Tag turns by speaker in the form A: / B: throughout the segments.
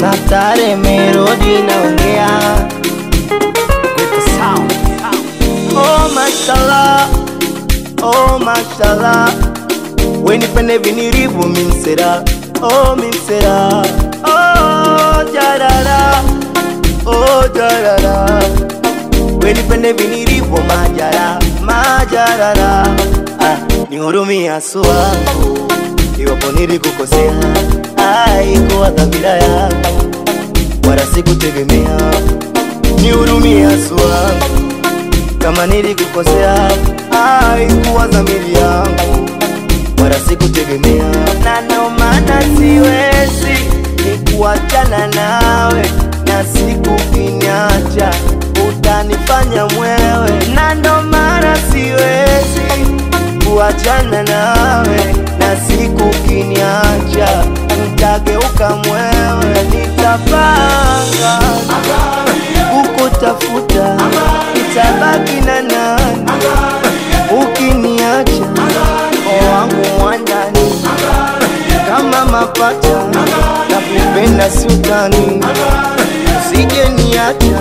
A: Natare melody naongea with the sound. Oh mashallah, oh mashallah. Wenipende viniribu mimsera, oh mimsera. Oh jarara, oh jarara. Wenipende viniribu majara, majarara. Nihurumia suwa, iwapo nilikukosea. Haikuwa dhamira yangu, wala sikutegemea. Nihurumia suwa, kama nilikukosea. Haikuwa dhamira yangu, wala sikutegemea. Na ndo maana siwezi nikuachana nawe, na siku kiniacha utanifanya mwewe. Na ndo maana siwezi kuachana nawe, na siku kiniacha nitageuka mwewe. Nitapanga kukutafuta, nitabaki na nani ukiniacha? O wangu mwandani, kama mapacha na kupenda siutani, usije niacha.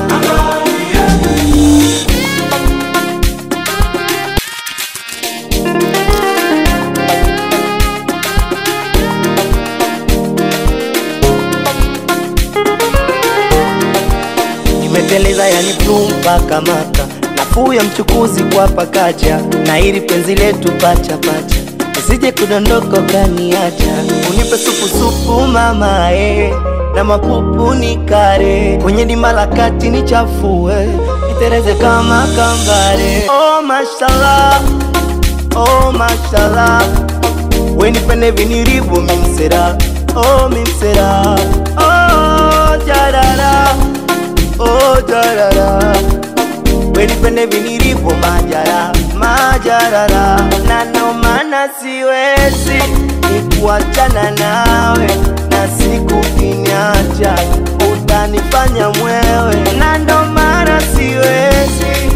A: Nimeteleza yani mpaka maka, nafuu ya mchukuzi kwa pakacha. Na hili penzi letu pacha pacha, usije kudondoka ukaniacha. Unipe supu supu mama na mapupu nikare, kwenye dimala kati nichafue, nitereze kama kambare. Oh mashallah, oh mashallah. Wenipende viniribu mimsera, oh mimsera. Oh jarara, oh jarara. Wenipende viniribu majara, majarara. Na ndo maana siwezi nikuachana nawe, na siku kiniacha utanifanya mwewe. Na ndo maana siwezi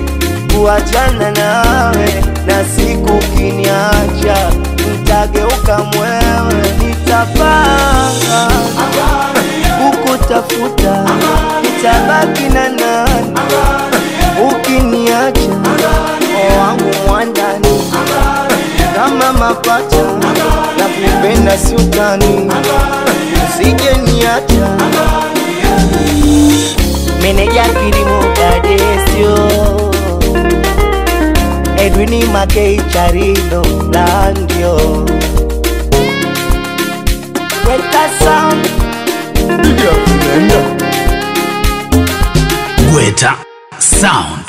A: kuachana nawe, na siku kiniacha nitageuka mwewe. Nitapanga kukutafuta, nitabaki na nani ukiniacha? O wangu mwandani, kama mapacha na kupenda siutani, usije niacha. Meneja kilimo Dadesio, Edwini Makei Charino Landio, Weta Sound,
B: Weta Sound.